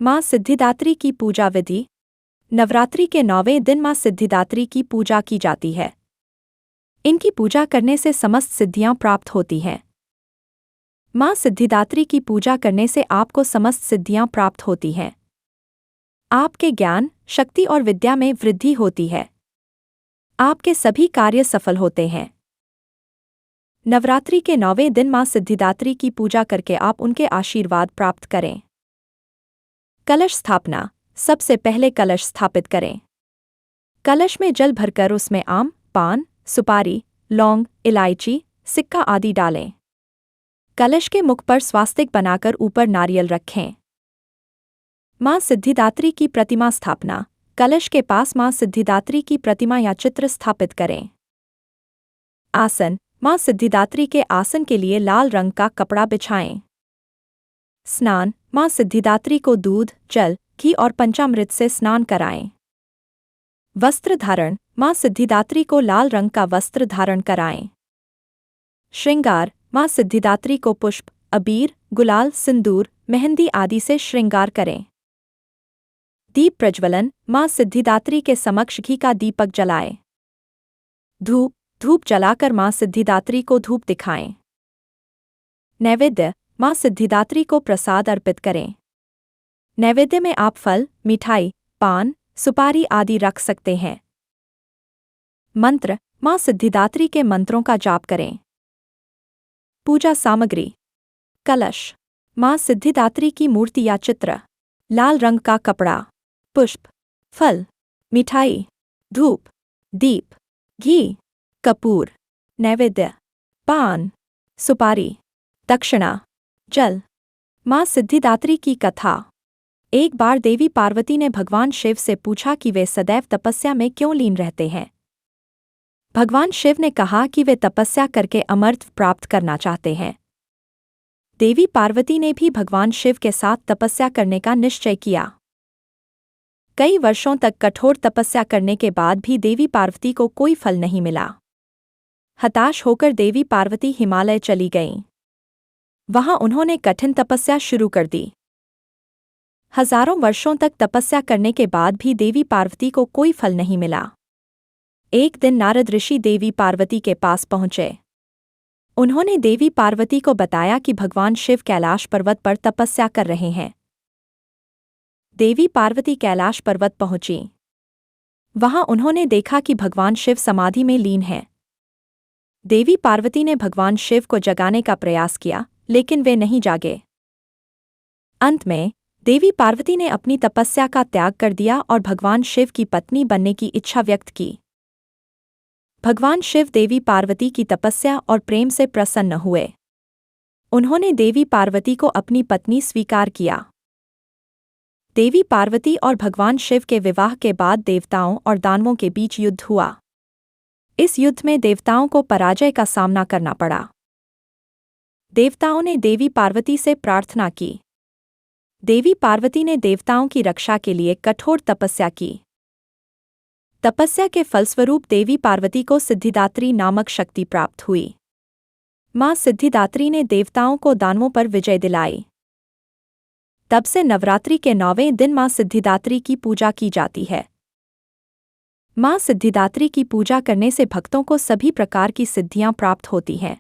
माँ सिद्धिदात्री की पूजा विधि। नवरात्रि के 9वें दिन माँ सिद्धिदात्री की पूजा की जाती है। इनकी पूजा करने से समस्त सिद्धियां प्राप्त होती हैं। माँ सिद्धिदात्री की पूजा करने से आपको समस्त सिद्धियां प्राप्त होती हैं। आपके ज्ञान, शक्ति और विद्या में वृद्धि होती है। आपके सभी कार्य सफल होते हैं। नवरात्रि के 9वें दिन माँ सिद्धिदात्री की पूजा करके आप उनके आशीर्वाद प्राप्त करें। कलश स्थापना। सबसे पहले कलश स्थापित करें। कलश में जल भरकर उसमें आम, पान, सुपारी, लौंग, इलायची, सिक्का आदि डालें। कलश के मुख पर स्वास्तिक बनाकर ऊपर नारियल रखें। माँ सिद्धिदात्री की प्रतिमा स्थापना। कलश के पास माँ सिद्धिदात्री की प्रतिमा या चित्र स्थापित करें। आसन। माँ सिद्धिदात्री के आसन के लिए लाल रंग का कपड़ा बिछाएं। स्नान। माँ सिद्धिदात्री को दूध, जल, घी और पंचामृत से स्नान कराएं। वस्त्र धारण। माँ सिद्धिदात्री को लाल रंग का वस्त्र धारण कराएं। श्रृंगार। माँ सिद्धिदात्री को पुष्प, अबीर, गुलाल, सिंदूर, मेहंदी आदि से श्रृंगार करें। दीप प्रज्वलन। माँ सिद्धिदात्री के समक्ष घी का दीपक जलाएं। धूप जलाकर माँ सिद्धिदात्री को धूप दिखाएं। नैवेद्य। माँ सिद्धिदात्री को प्रसाद अर्पित करें। नैवेद्य में आप फल, मिठाई, पान, सुपारी आदि रख सकते हैं। मंत्र। माँ सिद्धिदात्री के मंत्रों का जाप करें। पूजा सामग्री। कलश, माँ सिद्धिदात्री की मूर्ति या चित्र, लाल रंग का कपड़ा, पुष्प, फल, मिठाई, धूप, दीप, घी, कपूर, नैवेद्य, पान, सुपारी, दक्षिणा, जल। माँ सिद्धिदात्री की कथा। एक बार देवी पार्वती ने भगवान शिव से पूछा कि वे सदैव तपस्या में क्यों लीन रहते हैं। भगवान शिव ने कहा कि वे तपस्या करके अमरत्व प्राप्त करना चाहते हैं। देवी पार्वती ने भी भगवान शिव के साथ तपस्या करने का निश्चय किया। कई वर्षों तक कठोर तपस्या करने के बाद भी देवी पार्वती को कोई फल नहीं मिला। हताश होकर देवी पार्वती हिमालय चली गईं। वहां उन्होंने कठिन तपस्या शुरू कर दी। हजारों वर्षों तक तपस्या करने के बाद भी देवी पार्वती को कोई फल नहीं मिला। एक दिन नारद ऋषि देवी पार्वती के पास पहुंचे। उन्होंने देवी पार्वती को बताया कि भगवान शिव कैलाश पर्वत पर तपस्या कर रहे हैं। देवी पार्वती कैलाश पर्वत पहुंची। वहां उन्होंने देखा कि भगवान शिव समाधि में लीन हैं। देवी पार्वती ने भगवान शिव को जगाने का प्रयास किया, लेकिन वे नहीं जागे। अंत में देवी पार्वती ने अपनी तपस्या का त्याग कर दिया और भगवान शिव की पत्नी बनने की इच्छा व्यक्त की। भगवान शिव देवी पार्वती की तपस्या और प्रेम से प्रसन्न हुए। उन्होंने देवी पार्वती को अपनी पत्नी स्वीकार किया। देवी पार्वती और भगवान शिव के विवाह के बाद देवताओं और दानवों के बीच युद्ध हुआ। इस युद्ध में देवताओं को पराजय का सामना करना पड़ा। देवताओं ने देवी पार्वती से प्रार्थना की। देवी पार्वती ने देवताओं की रक्षा के लिए कठोर तपस्या की। तपस्या के फलस्वरूप देवी पार्वती को सिद्धिदात्री नामक शक्ति प्राप्त हुई। माँ सिद्धिदात्री ने देवताओं को दानवों पर विजय दिलाई। तब से नवरात्रि के 9वें दिन माँ सिद्धिदात्री की पूजा की जाती है। माँ सिद्धिदात्री की पूजा करने से भक्तों को सभी प्रकार की सिद्धियां प्राप्त होती हैं।